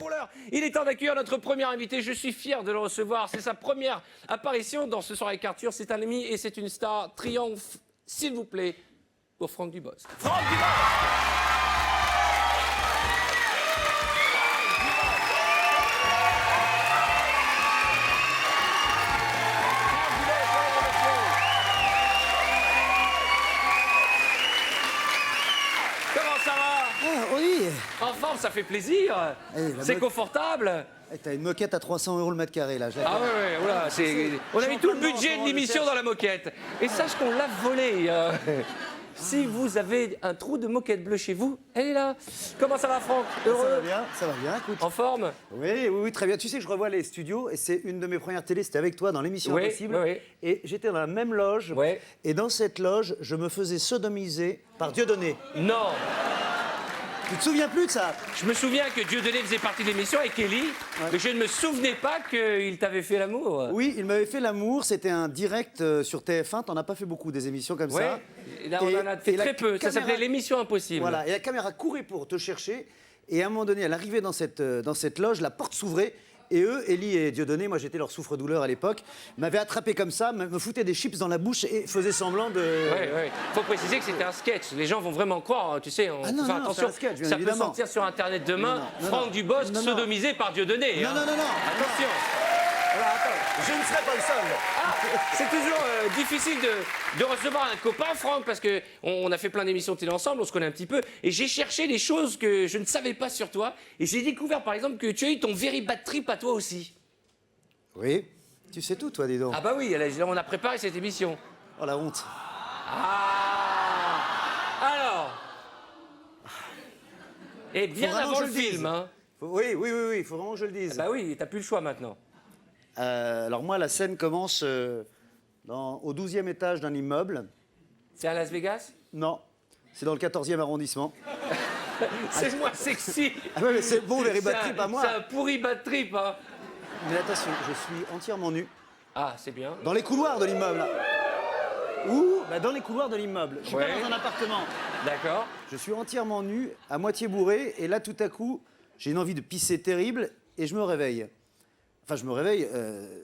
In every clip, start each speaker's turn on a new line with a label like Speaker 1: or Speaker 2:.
Speaker 1: pour l'heure, il est temps d'accueillir notre premier invité. Je suis fier de le recevoir. C'est sa première apparition dans Ce soir avec Arthur. C'est un ami et c'est une star. Triomphe, s'il vous plaît, pour Franck Dubosc. Franck Dubosc!
Speaker 2: Oui.
Speaker 1: En forme, ça fait plaisir. C'est confortable.
Speaker 2: T'as une moquette à 300 € le mètre carré, là.
Speaker 1: Ah ouais, voilà, on a mis tout le budget de l'émission dans la moquette. Et sache qu'on l'a volée. Si vous avez un trou de moquette bleue chez vous, elle est là. Comment ça va, Franck? Heureux?
Speaker 2: Ça va bien, écoute.
Speaker 1: En forme?
Speaker 2: Oui, très bien. Tu sais que je revois les studios et c'est une de mes premières télés, c'était avec toi dans l'émission
Speaker 1: Oui,
Speaker 2: Impossible.
Speaker 1: oui.
Speaker 2: Et j'étais dans la même loge.
Speaker 1: Ouais.
Speaker 2: Et dans cette loge, je me faisais sodomiser par Dieudonné.
Speaker 1: Non.
Speaker 2: Tu te souviens plus de ça?
Speaker 1: Je me souviens que Dieudonné faisait partie de l'émission avec Kelly, mais je ne me souvenais pas qu'il t'avait fait l'amour.
Speaker 2: Oui, il m'avait fait l'amour. C'était un direct sur TF1. T'en as pas fait beaucoup des émissions comme ça.
Speaker 1: Et là, on en a fait très peu. Ça s'appelait l'émission Impossible.
Speaker 2: Voilà, et la caméra courait pour te chercher. Et à un moment donné, elle arrivait dans cette loge, la porte s'ouvrait. Et eux, Élie et Dieudonné, moi j'étais leur souffre-douleur à l'époque, m'avaient attrapé comme ça, me foutaient des chips dans la bouche et faisaient semblant de...
Speaker 1: Oui. Faut préciser que c'était un sketch. Les gens vont vraiment croire, tu sais.
Speaker 2: Non,
Speaker 1: attention,
Speaker 2: c'est un sketch, bien
Speaker 1: ça
Speaker 2: évidemment.
Speaker 1: peut sortir sur Internet demain.
Speaker 2: Non,
Speaker 1: Franck Dubosc sodomisé par Dieudonné.
Speaker 2: Non.
Speaker 1: Attention.
Speaker 2: Voilà, attends, je ne serai pas le seul.
Speaker 1: C'est toujours difficile de recevoir un copain, Franck, parce qu'on a fait plein d'émissions de télé ensemble, on se connaît un petit peu, et j'ai cherché des choses que je ne savais pas sur toi, et j'ai découvert par exemple que tu as eu ton very bad trip à toi aussi.
Speaker 2: Oui, tu sais tout, toi, dis donc.
Speaker 1: Ah bah oui, on a préparé cette émission.
Speaker 2: Oh, la honte.
Speaker 1: Ah. Alors. Et bien
Speaker 2: Faut vraiment
Speaker 1: avant
Speaker 2: que
Speaker 1: le
Speaker 2: je le dise.
Speaker 1: film, hein.
Speaker 2: Oui, il faut vraiment que je le dise.
Speaker 1: Ah bah oui, t'as plus le choix maintenant.
Speaker 2: Alors moi, la scène commence au 12e étage d'un immeuble.
Speaker 1: C'est à Las Vegas?
Speaker 2: Non, c'est dans le 14e arrondissement.
Speaker 1: C'est moins sexy.
Speaker 2: Ah ouais, mais c'est bon, les bad trip à moi.
Speaker 1: C'est un pourri bad trip, hein.
Speaker 2: Mais attention, je suis entièrement nu.
Speaker 1: Ah, c'est bien.
Speaker 2: Dans les couloirs de l'immeuble. Dans les couloirs de l'immeuble. Je suis pas dans un appartement.
Speaker 1: D'accord.
Speaker 2: Je suis entièrement nu, à moitié bourré, et là, tout à coup, j'ai une envie de pisser terrible, et je me réveille. Enfin, je me réveille,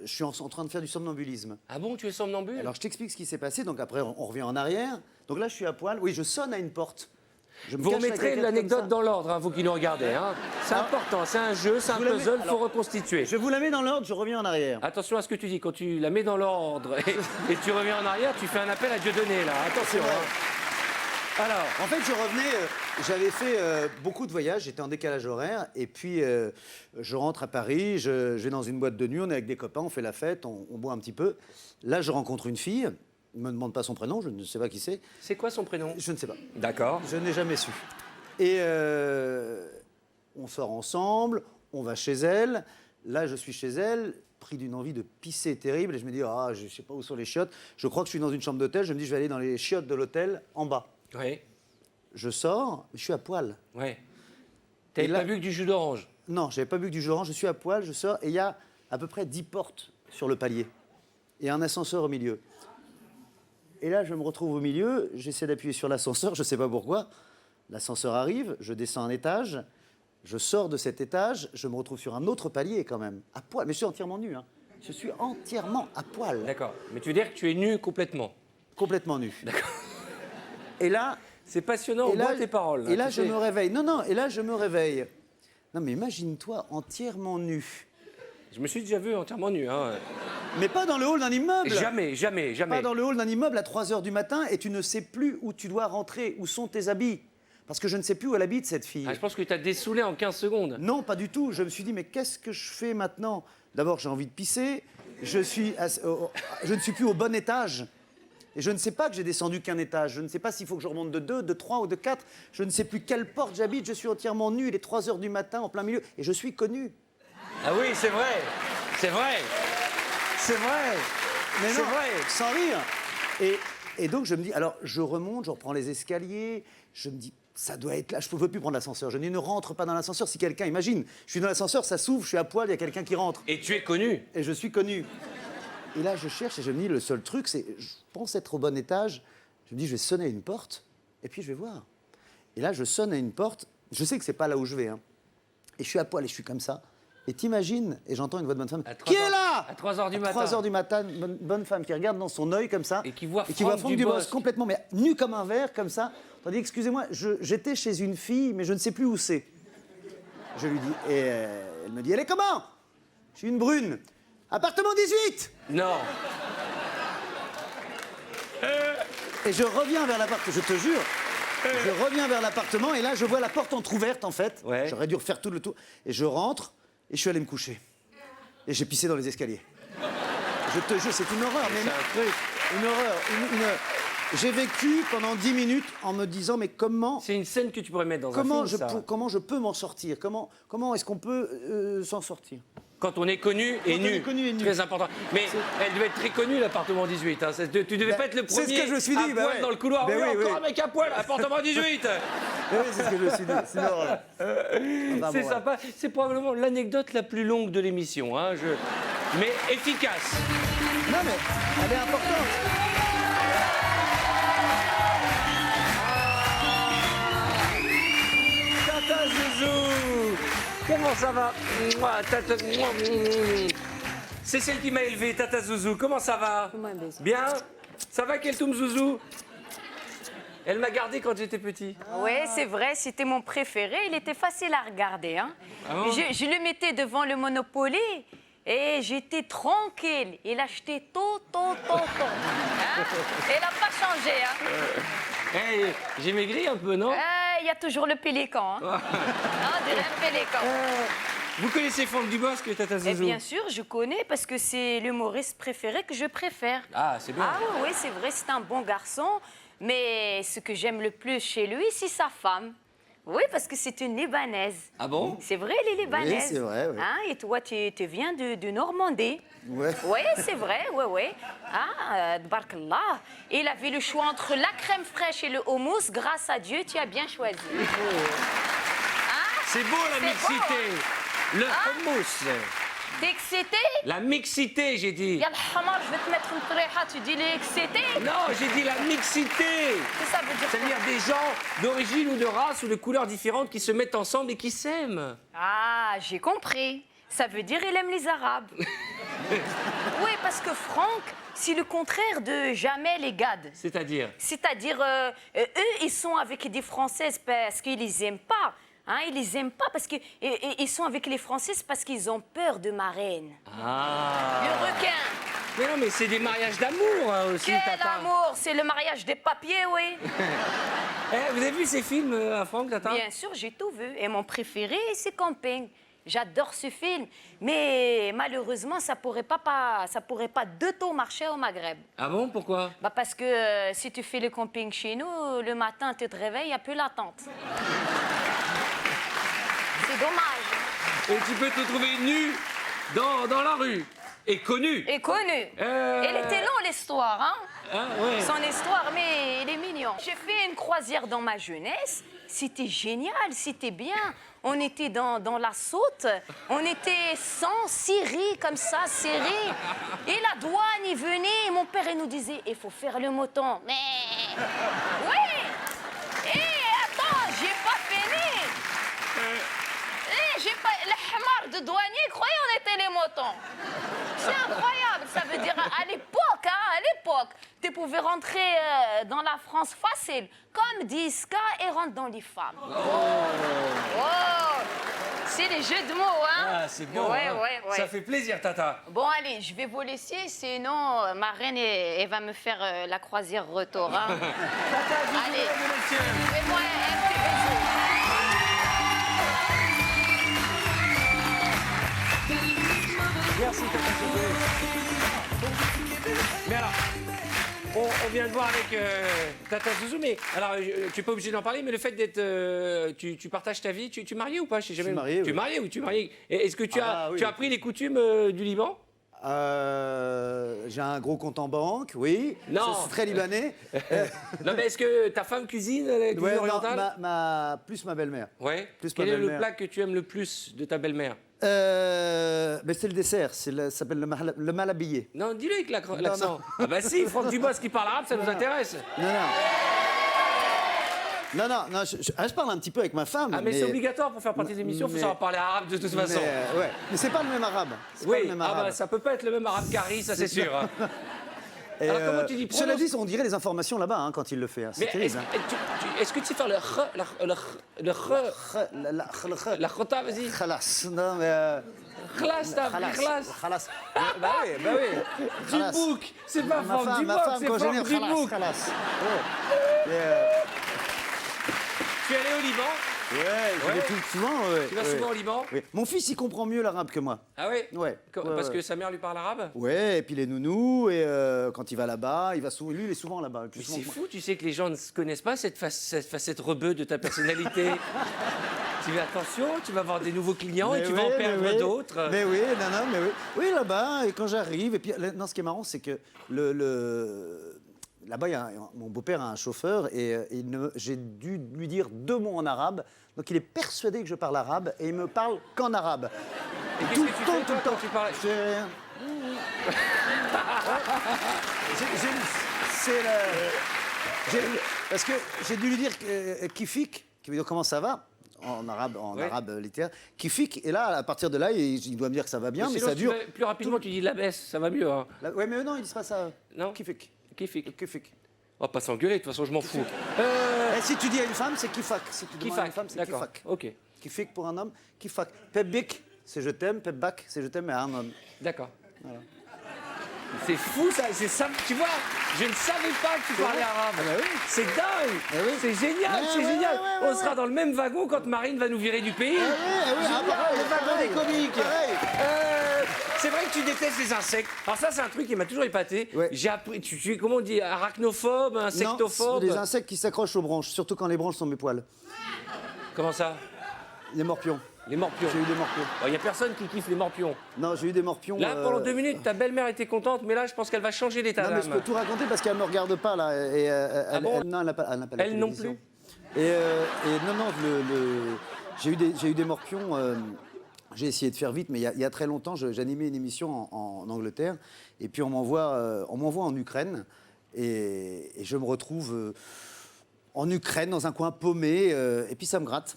Speaker 2: je suis en train de faire du somnambulisme.
Speaker 1: Ah bon, tu es somnambule?
Speaker 2: Alors, je t'explique ce qui s'est passé, donc après, on revient en arrière. Donc là, je suis à poil. Oui, je sonne à une porte.
Speaker 1: Vous remettrez l'anecdote dans l'ordre, hein, vous qui nous regardez. Hein. C'est important, c'est un jeu, c'est un puzzle, il faut reconstituer.
Speaker 2: Je vous la mets dans l'ordre, je reviens en arrière.
Speaker 1: Attention à ce que tu dis, quand tu la mets dans l'ordre et tu reviens en arrière, tu fais un appel à Dieudonné, là. Attention. Hein. Alors,
Speaker 2: en fait, je revenais, j'avais fait beaucoup de voyages, j'étais en décalage horaire, et puis je rentre à Paris, je vais dans une boîte de nuit, on est avec des copains, on fait la fête, on boit un petit peu. Là, je rencontre une fille. Ne me demande pas son prénom, je ne sais pas qui c'est.
Speaker 1: C'est quoi son prénom?
Speaker 2: Je ne sais pas.
Speaker 1: D'accord.
Speaker 2: Je n'ai jamais su. Et on sort ensemble, on va chez elle. Là, je suis chez elle, pris d'une envie de pisser terrible. Et je me dis, je ne sais pas où sont les chiottes. Je crois que je suis dans une chambre d'hôtel. Je me dis, je vais aller dans les chiottes de l'hôtel, en bas.
Speaker 1: Oui.
Speaker 2: Je sors, je suis à poil.
Speaker 1: Oui. T'avais pas bu que du jus d'orange?
Speaker 2: Non, je n'avais pas bu que du jus d'orange. Je suis à poil, je sors, et il y a à peu près 10 portes sur le palier. Et un ascenseur au milieu. Et là, je me retrouve au milieu, j'essaie d'appuyer sur l'ascenseur, je ne sais pas pourquoi. L'ascenseur arrive, je descends un étage, je sors de cet étage, je me retrouve sur un autre palier quand même, à poil. Mais je suis entièrement nu, hein. Je suis entièrement à poil.
Speaker 1: D'accord. Mais tu veux dire que tu es nu complètement?
Speaker 2: Complètement nu.
Speaker 1: D'accord.
Speaker 2: Et là...
Speaker 1: C'est passionnant, on voit tes paroles.
Speaker 2: Et là, je me réveille. Non, et là, je me réveille. Non, mais imagine-toi entièrement nu.
Speaker 1: Je me suis déjà vu entièrement nu, hein.
Speaker 2: Mais pas dans le hall d'un immeuble.
Speaker 1: Jamais.
Speaker 2: Pas dans le hall d'un immeuble à 3 h du matin et tu ne sais plus où tu dois rentrer, où sont tes habits. Parce que je ne sais plus où elle habite, cette fille.
Speaker 1: Ah, je pense que tu as dessoulé en 15 secondes.
Speaker 2: Non, pas du tout. Je me suis dit, mais qu'est-ce que je fais maintenant? D'abord, j'ai envie de pisser. Je ne suis plus au bon étage. Et je ne sais pas que j'ai descendu qu'un étage. Je ne sais pas s'il faut que je remonte de 2, de 3 ou de 4. Je ne sais plus quelle porte j'habite. Je suis entièrement nu. Il est 3 h du matin, en plein milieu. Et je suis connu.
Speaker 1: Ah oui, c'est vrai. C'est vrai.
Speaker 2: C'est vrai. Mais
Speaker 1: c'est
Speaker 2: non,
Speaker 1: vrai.
Speaker 2: Sans rire. Et donc, je me dis, alors, je remonte, je reprends les escaliers. Je me dis, ça doit être là. Je ne peux plus prendre l'ascenseur. Je ne rentre pas dans l'ascenseur. Si quelqu'un, imagine, je suis dans l'ascenseur, ça s'ouvre, je suis à poil, il y a quelqu'un qui rentre.
Speaker 1: Et tu es connu.
Speaker 2: Et je suis connu. Et là, je cherche et je me dis, le seul truc, c'est, je pense être au bon étage. Je me dis, je vais sonner à une porte et puis je vais voir. Et là, je sonne à une porte. Je sais que c'est pas là où je vais, hein. Et je suis à poil et je suis comme ça. Et t'imagines, et j'entends une voix de bonne femme,
Speaker 1: À 3
Speaker 2: qui est
Speaker 1: heures-
Speaker 2: là
Speaker 1: à 3 heures du matin.
Speaker 2: 3 heures du matin, une bonne femme qui regarde dans son œil comme ça.
Speaker 1: Et qui voit
Speaker 2: Franck
Speaker 1: Franck
Speaker 2: Dubosc
Speaker 1: Dubosc.
Speaker 2: complètement, mais nu comme un verre, comme ça. Tandis, excusez-moi, j'étais chez une fille, mais je ne sais plus où c'est. Je lui dis, et elle me dit, elle est comment? Je suis une brune. Appartement 18.
Speaker 1: Non.
Speaker 2: Et je reviens vers l'appartement, je te jure. Je reviens vers l'appartement et là, je vois la porte entrouverte, en fait.
Speaker 1: Ouais.
Speaker 2: J'aurais dû refaire tout le tour. Et je rentre et je suis allé me coucher. Et j'ai pissé dans les escaliers. Je te jure, c'est une horreur. Mais
Speaker 1: C'est un truc.
Speaker 2: une horreur. J'ai vécu pendant 10 minutes en me disant, mais comment...
Speaker 1: C'est une scène que tu pourrais mettre dans
Speaker 2: Comment
Speaker 1: un film, ça.
Speaker 2: comment je peux m'en sortir? Comment est-ce qu'on peut s'en sortir?
Speaker 1: Quand on est connu et
Speaker 2: Quand on
Speaker 1: nu.
Speaker 2: est connu et nu.
Speaker 1: Très important. Mais elle devait être très connue, l'appartement 18. Hein. Tu devais pas être le
Speaker 2: c'est
Speaker 1: premier
Speaker 2: ce que je me suis dit,
Speaker 1: à
Speaker 2: bah
Speaker 1: poil
Speaker 2: ouais.
Speaker 1: dans le couloir.
Speaker 2: Bah
Speaker 1: oui,
Speaker 2: oui,
Speaker 1: encore
Speaker 2: oui.
Speaker 1: un mec à poil, appartement 18.
Speaker 2: Oui, c'est ce que je me suis dit. C'est une horreur. Enfin,
Speaker 1: C'est
Speaker 2: bon,
Speaker 1: sympa. C'est probablement l'anecdote la plus longue de l'émission. Hein. Mais efficace.
Speaker 2: Non, mais elle est importante.
Speaker 1: Tata Zouzou, comment ça va? Mouah, tata, mouah, c'est celle qui m'a élevé, Tata Zouzou. Comment ça va? Bien? Ça va, Keltoum Zouzou? Elle m'a gardé quand j'étais petit.
Speaker 3: Oui, c'est vrai, c'était mon préféré. Il était facile à regarder. Hein.
Speaker 1: Ah bon?
Speaker 3: Je le mettais devant le Monopoly et j'étais tranquille. Il achetait tout. Hein? Et il n'a pas changé. Hein.
Speaker 1: Hey, j'ai maigri un peu, non?
Speaker 3: Il y a toujours le pélican. Hein. On dirait un pélican.
Speaker 1: Vous connaissez Franck Dubosc, Tata
Speaker 3: Et
Speaker 1: Zouzou?
Speaker 3: bien sûr, je connais parce que c'est l'humoriste préféré que je préfère.
Speaker 1: Ah, c'est bien.
Speaker 3: Ah oui, c'est vrai, c'est un bon garçon. Mais ce que j'aime le plus chez lui, c'est sa femme. Oui, parce que c'est une Libanaise.
Speaker 1: Ah bon?
Speaker 3: C'est vrai, elle est libanaise.
Speaker 2: Oui, c'est vrai, oui.
Speaker 3: Hein, et toi, tu viens de Normandie.
Speaker 2: Ouais.
Speaker 3: Oui, c'est vrai, oui. Ah, Barkallah. Il avait le choix entre la crème fraîche et le houmous. Grâce à Dieu, tu as bien choisi.
Speaker 1: C'est beau la
Speaker 3: C'est
Speaker 1: mixité.
Speaker 3: beau,
Speaker 1: Le hummus.
Speaker 3: T'es excité?
Speaker 1: La mixité, j'ai dit.
Speaker 3: Y'a le hamar, je vais te mettre une tréha. Tu dis les excité?
Speaker 1: Non, j'ai dit la mixité.
Speaker 3: Qu'est-ce que ça veut dire?
Speaker 1: C'est-à-dire des gens d'origine ou de race ou de couleurs différentes qui se mettent ensemble et qui s'aiment.
Speaker 3: Ah, j'ai compris. Ça veut dire il aime les Arabes. Oui, parce que Franck, c'est le contraire de Jamel et Gad.
Speaker 1: C'est-à-dire?
Speaker 3: C'est-à-dire, eux, ils sont avec des Françaises parce qu'ils les aiment pas. Hein, ils les aiment pas parce qu'ils sont avec les Françaises parce qu'ils ont peur de ma reine.
Speaker 1: Ah.
Speaker 3: Le requin.
Speaker 1: Mais non, mais c'est des mariages d'amour hein, aussi,
Speaker 3: Quel
Speaker 1: Tata.
Speaker 3: amour! C'est le mariage des papiers, oui.
Speaker 1: Eh, vous avez vu ces films à Franck, Tata?
Speaker 3: Bien sûr, j'ai tout vu. Et mon préféré, c'est Camping. J'adore ce film. Mais malheureusement, ça pourrait pas de tout marcher au Maghreb.
Speaker 1: Ah bon, pourquoi?
Speaker 3: Bah parce que si tu fais le camping chez nous, le matin, tu te réveilles, il n'y a plus la tente. C'est dommage.
Speaker 1: Et tu peux te trouver nu dans la rue. Et connu.
Speaker 3: Et connu. Elle était longue, l'histoire, hein?
Speaker 1: Hein, ouais.
Speaker 3: Son histoire, mais il est mignon. J'ai fait une croisière dans ma jeunesse. C'était génial, c'était bien. On était dans la soute. On était sans Syrie, comme ça, serré. Et la douane, il venait. Et mon père, il nous disait, il faut faire le mouton. Mais... Oui. Et attends, j'ai pas fini. J'ai pas... Le hamar de douanier, croyez on était les moutons. C'est incroyable. Ça veut dire, à l'époque, tu pouvais rentrer dans la France facile, comme 10K et rentre dans les femmes. Oh. C'est les jeux de mots, hein?
Speaker 1: Ah, c'est bon.
Speaker 3: Ouais,
Speaker 1: hein.
Speaker 3: ouais.
Speaker 1: Ça fait plaisir, Tata.
Speaker 3: Bon, allez, je vais vous laisser, sinon ma reine, elle va me faire la croisière retour. Hein?
Speaker 1: Tata, bisous,
Speaker 3: Allez.
Speaker 1: mesdames et messieurs.
Speaker 3: Fais-moi un petit bisou.
Speaker 1: Merci, Tata Zouzou. Mais alors, on vient de voir avec Tata Zouzou, mais alors, tu n'es pas obligé d'en parler, mais le fait d'être. Tu partages ta vie, tu es marié ou pas? Je sais jamais.
Speaker 2: suis marié,
Speaker 1: Tu es
Speaker 2: oui.
Speaker 1: marié ou tu es marié? Et est-ce que tu as,
Speaker 2: oui.
Speaker 1: tu as appris les coutumes du Liban?
Speaker 2: J'ai un gros compte en banque, oui.
Speaker 1: Non.
Speaker 2: C'est très libanais.
Speaker 1: Non, mais est-ce que ta femme cuisine la cuisine
Speaker 2: Ouais, non,
Speaker 1: orientale?
Speaker 2: plus ma belle-mère.
Speaker 1: Ouais.
Speaker 2: plus
Speaker 1: Quel
Speaker 2: ma
Speaker 1: est le
Speaker 2: belle-mère.
Speaker 1: plat que tu aimes le plus de ta belle-mère?
Speaker 2: Mais c'est le dessert, ça s'appelle le mal habillé.
Speaker 1: Non, dis-le avec l'accent.
Speaker 2: non.
Speaker 1: Ah bah si, Franck Dubosc qui parle arabe, ça nous intéresse.
Speaker 2: Non, non. Non, non, non, je parle un petit peu avec ma femme.
Speaker 1: Ah, mais c'est obligatoire pour faire partie de l'émission, il faut
Speaker 2: mais-
Speaker 1: savoir parler arabe de toute façon.
Speaker 2: Ouais. Mais c'est pas le même arabe. C'est pas
Speaker 1: Oui,
Speaker 2: le même
Speaker 1: ah
Speaker 2: arabe.
Speaker 1: bah, ça peut pas être le même arabe qu'Harry, ça c'est sûr. hein.
Speaker 2: Et,
Speaker 1: Alors, comment tu dis
Speaker 2: Cela
Speaker 1: prononce-
Speaker 2: dit, on dirait les informations là-bas hein, quand il le fait. hein. C'est
Speaker 1: Mais
Speaker 2: terrible.
Speaker 1: est-ce que tu sais faire le kh, le kh, la khota, vas-y.
Speaker 2: Khalas. Non, mais.
Speaker 1: Khlas, t'as appris khlas.
Speaker 2: Khalas.
Speaker 1: Bah oui. Du
Speaker 2: Khalas.
Speaker 1: bouc, c'est pas
Speaker 2: Ma
Speaker 1: forme du
Speaker 2: femme,
Speaker 1: bouc,
Speaker 2: quand
Speaker 1: c'est
Speaker 2: je
Speaker 1: forme
Speaker 2: viens,
Speaker 1: du
Speaker 2: khalas,
Speaker 1: bouc.
Speaker 2: khalas. Ouais. Et,
Speaker 1: Tu es allé au Liban?
Speaker 2: ouais, je vais
Speaker 1: Ouais.
Speaker 2: tout souvent. Ouais,
Speaker 1: Tu vas
Speaker 2: ouais.
Speaker 1: souvent au Liban?
Speaker 2: Oui. Mon fils, il comprend mieux l'arabe que moi.
Speaker 1: Ah oui?
Speaker 2: Ouais.
Speaker 1: Parce
Speaker 2: Ouais.
Speaker 1: que sa mère lui parle arabe?
Speaker 2: Ouais, et puis les nounous, et quand il va là-bas, il va souvent, lui, il est souvent là-bas. plus
Speaker 1: Mais
Speaker 2: souvent
Speaker 1: c'est
Speaker 2: que moi.
Speaker 1: fou, tu sais que les gens ne connaissent pas cette facette rebeu de ta personnalité. Tu fais attention, tu vas avoir des nouveaux clients et
Speaker 2: Mais
Speaker 1: tu vas en
Speaker 2: oui,
Speaker 1: perdre
Speaker 2: mais oui.
Speaker 1: d'autres.
Speaker 2: Mais oui, non, mais oui. Oui, là-bas, et quand j'arrive, et puis non, ce qui est marrant, c'est que là-bas, mon beau-père a un chauffeur, et j'ai dû lui dire 2 mots en arabe. Donc il est persuadé que je parle arabe, et il me parle qu'en arabe.
Speaker 1: Et qu'est-ce
Speaker 2: tout
Speaker 1: que
Speaker 2: le
Speaker 1: tu
Speaker 2: temps,
Speaker 1: fais,
Speaker 2: tout
Speaker 1: toi,
Speaker 2: le temps.
Speaker 1: quand tu parles?
Speaker 2: J'ai rien. C'est parce que j'ai dû lui dire kifik, qui veut dire comment ça va en
Speaker 1: Ouais.
Speaker 2: arabe littéraire. Kifik, et là, à partir de là, il doit me dire que ça va bien, mais
Speaker 1: Sinon,
Speaker 2: ça
Speaker 1: si tu
Speaker 2: dure.
Speaker 1: vas plus rapidement, tu dis la baisse, ça va mieux. Hein.
Speaker 2: Ouais, mais non, ils disent pas ça.
Speaker 1: Non.
Speaker 2: Kifik.
Speaker 1: Kifik.
Speaker 2: Kifik.
Speaker 1: On va pas s'engueuler, de toute façon, je m'en fous.
Speaker 2: Et si tu dis à une femme, c'est kifak. Si tu demandes à une
Speaker 1: Kifak,
Speaker 2: femme, c'est
Speaker 1: d'accord.
Speaker 2: kifak.
Speaker 1: Ok,
Speaker 2: Kifik pour un homme, kifak. Pebik, c'est je t'aime. Pebbak, c'est je t'aime, mais à un homme.
Speaker 1: d'accord. C'est fou ça, c'est ça, tu vois, je ne savais pas que tu parlais arabe.
Speaker 2: bah oui.
Speaker 1: C'est dingue,
Speaker 2: Eh oui.
Speaker 1: c'est génial,
Speaker 2: Ouais,
Speaker 1: c'est
Speaker 2: ouais,
Speaker 1: génial.
Speaker 2: ouais,
Speaker 1: On sera dans le même wagon quand Marine va nous virer du pays. Génial, le wagon des comiques. C'est vrai que tu détestes les insectes. Alors ça, c'est un truc qui m'a toujours épaté.
Speaker 2: Ouais.
Speaker 1: J'ai appris, tu es, comment on dit, arachnophobe, insectophobe.
Speaker 2: Non, les insectes qui s'accrochent aux branches, surtout quand les branches sont mes poils.
Speaker 1: Comment ça?
Speaker 2: Les morpions.
Speaker 1: Les morpions.
Speaker 2: J'ai eu des morpions.
Speaker 1: Il n'y a personne qui kiffe les morpions.
Speaker 2: Non, j'ai eu des morpions.
Speaker 1: Là, pendant 2 minutes, ta belle-mère était contente, mais là, je pense qu'elle va changer d'état
Speaker 2: Non, mais je
Speaker 1: d'âme.
Speaker 2: peux tout raconter parce qu'elle me regarde pas là. Et,
Speaker 1: bon
Speaker 2: non, elle n'a pas la
Speaker 1: Elle non
Speaker 2: télévision. Et non, j'ai eu des morpions. J'ai essayé de faire vite, mais il y a très longtemps, j'animais une émission en Angleterre, et puis on m'envoie en Ukraine, et je me retrouve en Ukraine, dans un coin paumé, et puis ça me gratte.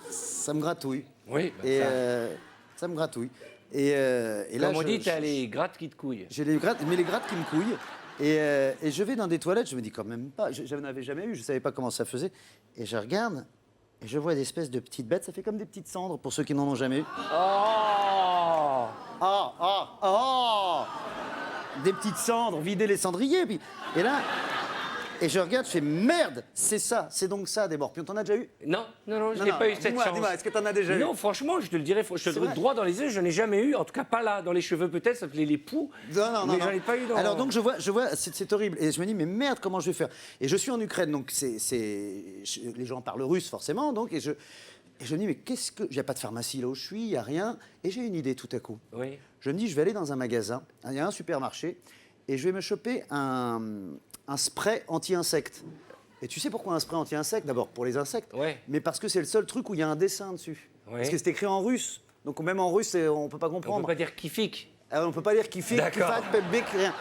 Speaker 2: Ça me gratouille.
Speaker 1: Oui, bah,
Speaker 2: Et
Speaker 1: ça.
Speaker 2: ça me gratouille. Et là,
Speaker 1: Comme on dit, t'as les grattes qui te couillent.
Speaker 2: j'ai les grattes, mais les grattes qui me couillent. Et je vais dans des toilettes, je me dis quand même pas, je n'en avais jamais eu, je ne savais pas comment ça faisait. Et je regarde, et je vois des espèces de petites bêtes, ça fait comme des petites cendres pour ceux qui n'en ont jamais eu.
Speaker 1: Oh
Speaker 2: Des petites cendres, vider les cendriers. Et là, et je regarde, je fais merde, c'est ça, c'est donc ça des morpions. T'en as déjà eu?
Speaker 1: Non, je
Speaker 2: Non,
Speaker 1: n'ai
Speaker 2: non,
Speaker 1: pas eu cette
Speaker 2: dis-moi,
Speaker 1: chance.
Speaker 2: dis-moi, est-ce que t'en as déjà eu?
Speaker 1: Non, franchement, je te le dirais, je te
Speaker 2: C'est
Speaker 1: le
Speaker 2: vrai.
Speaker 1: droit dans les yeux, je n'ai jamais eu, en tout cas pas là, dans les cheveux peut-être, ça s'appelait les poux.
Speaker 2: Non.
Speaker 1: Mais j'en ai pas eu dans...
Speaker 2: Alors donc je vois, c'est horrible. Et je me dis, mais merde, comment je vais faire? Et je suis en Ukraine, donc les gens parlent russe forcément, donc, et je me dis, mais qu'est-ce que... Il n'y a pas de pharmacie là où je suis, il n'y a rien. Et j'ai une idée tout à coup.
Speaker 1: Oui.
Speaker 2: Je me dis, je vais aller dans un magasin, il y a un supermarché, et je vais me choper un spray anti-insectes. Et tu sais pourquoi un spray anti-insectes? D'abord pour les insectes,
Speaker 1: Ouais.
Speaker 2: mais parce que c'est le seul truc où il y a un dessin dessus.
Speaker 1: Ouais.
Speaker 2: Parce que c'est écrit en russe. Donc même en russe, on ne peut pas
Speaker 1: On
Speaker 2: comprendre.
Speaker 1: peut pas dire kifik.
Speaker 2: Ah, on ne peut pas dire kifik,
Speaker 1: D'accord.
Speaker 2: kifak, pepbek, rien.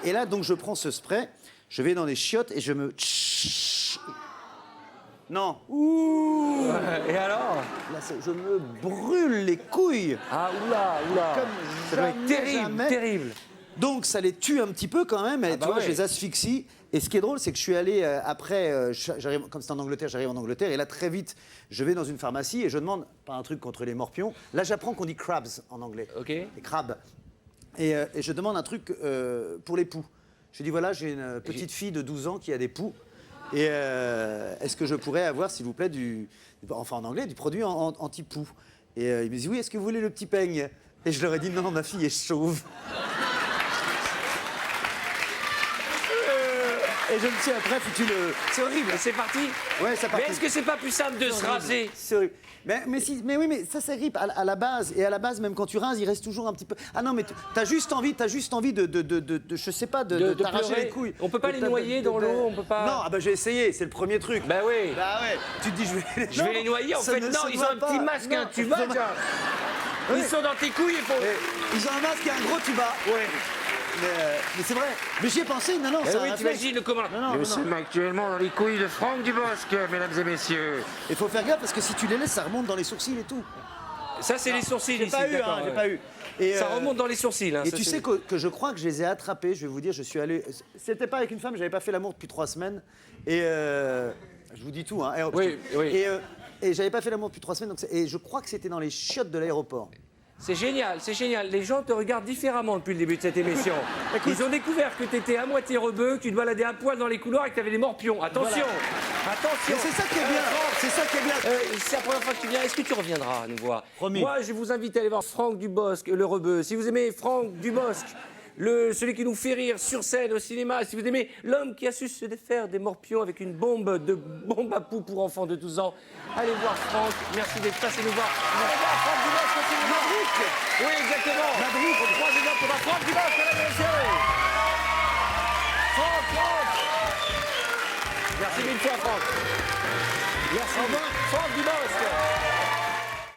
Speaker 2: Et là, donc, je prends ce spray, je vais dans les chiottes et je me... Non. Ouh.
Speaker 1: Et alors?
Speaker 2: Là, je me brûle les couilles.
Speaker 1: Ah, oula.
Speaker 2: Comme
Speaker 1: Ça doit être
Speaker 2: jamais,
Speaker 1: terrible,
Speaker 2: jamais.
Speaker 1: terrible.
Speaker 2: Donc, ça les tue un petit peu quand même. Et,
Speaker 1: Ah
Speaker 2: tu
Speaker 1: bah
Speaker 2: vois,
Speaker 1: ouais.
Speaker 2: je les asphyxie. Et ce qui est drôle, c'est que je suis allé après, j'arrive, comme c'est en Angleterre, j'arrive en Angleterre. Et là, très vite, je vais dans une pharmacie et je demande, pas un truc contre les morpions. Là, j'apprends qu'on dit crabs en anglais.
Speaker 1: Ok.
Speaker 2: Les crabes. Et je demande un truc pour les poux. Je dis, voilà, j'ai une petite fille de 12 ans qui a des poux. Et est-ce que je pourrais avoir, s'il vous plaît, en anglais, du produit anti-poux? Et il me dit, oui, est-ce que vous voulez le petit peigne? Et je leur ai dit, non, ma fille est chauve. Et je me suis après foutu le... C'est horrible.
Speaker 1: Et c'est parti?
Speaker 2: Ouais, ça part.
Speaker 1: Mais est-ce que c'est pas plus simple de se raser?
Speaker 2: C'est horrible. Mais oui, mais ça s'agrippe à la base. Et à la base, même quand tu rases, il reste toujours un petit peu... Ah non, mais t'as juste envie de je sais pas, de t'arracher
Speaker 1: pleurer.
Speaker 2: les couilles.
Speaker 1: On peut pas les noyer dans l'eau, on peut pas...
Speaker 2: Non, ah bah j'ai essayé, c'est le premier truc.
Speaker 1: Bah oui.
Speaker 2: Bah ouais, tu te dis
Speaker 1: Je vais les noyer, en fait, non, ils ont un petit masque, un tuba, tiens. Ils sont dans tes couilles, il faut...
Speaker 2: Ils ont un masque et un gros tuba.
Speaker 1: Ouais.
Speaker 2: mais c'est vrai. Mais j'y ai pensé, non,
Speaker 1: Eh
Speaker 2: c'est un
Speaker 1: oui,
Speaker 2: réflexe.
Speaker 1: t'imagines comment.
Speaker 2: Non,
Speaker 1: Nous
Speaker 2: non.
Speaker 1: sommes actuellement dans les couilles de Franck Dubosc, mesdames et messieurs.
Speaker 2: Il faut faire gaffe parce que si tu les laisses, ça remonte dans les sourcils et tout.
Speaker 1: Ça, c'est les sourcils
Speaker 2: J'ai
Speaker 1: ici.
Speaker 2: pas eu,
Speaker 1: d'accord,
Speaker 2: j'ai
Speaker 1: ouais.
Speaker 2: pas eu. Et,
Speaker 1: Ça remonte dans les sourcils. Hein,
Speaker 2: Et
Speaker 1: ça,
Speaker 2: tu
Speaker 1: c'est-
Speaker 2: sais que je crois que je les ai attrapés. Je vais vous dire, je suis allé. C'était pas avec une femme, j'avais pas fait l'amour depuis 3 semaines. Et je vous dis tout, hein.
Speaker 1: Oui, oui.
Speaker 2: Et j'avais pas fait l'amour depuis 3 semaines. Et je crois que c'était dans les chiottes de l'aéroport.
Speaker 1: C'est génial, c'est génial. Les gens te regardent différemment depuis le début de cette émission. Ils ont découvert que tu étais à moitié rebeu, que tu te baladais à poil dans les couloirs et que tu avais des morpions. Attention, attention.
Speaker 2: Mais c'est ça qui est bien. C'est ça qui est bien.
Speaker 1: C'est la première fois que tu viens. Est-ce que tu reviendras nous voir?
Speaker 2: Promis.
Speaker 1: Moi, je vous invite à aller voir Franck Dubosc, le rebeu. Si vous aimez Franck Dubosc, celui qui nous fait rire sur scène au cinéma, si vous aimez l'homme qui a su se défaire des morpions avec une bombe à poux pour enfants de 12 ans, allez voir Franck. Merci d'être passé nous voir. Allez voir Franck Dubosc au cinéma. Oui, exactement.
Speaker 2: Madrid.
Speaker 1: On croise les doigts pour voir Franck Dubosc, mesdames et messieurs. Franck. Merci mille fois, Franck. Merci. Au revoir. Franck Dubosc.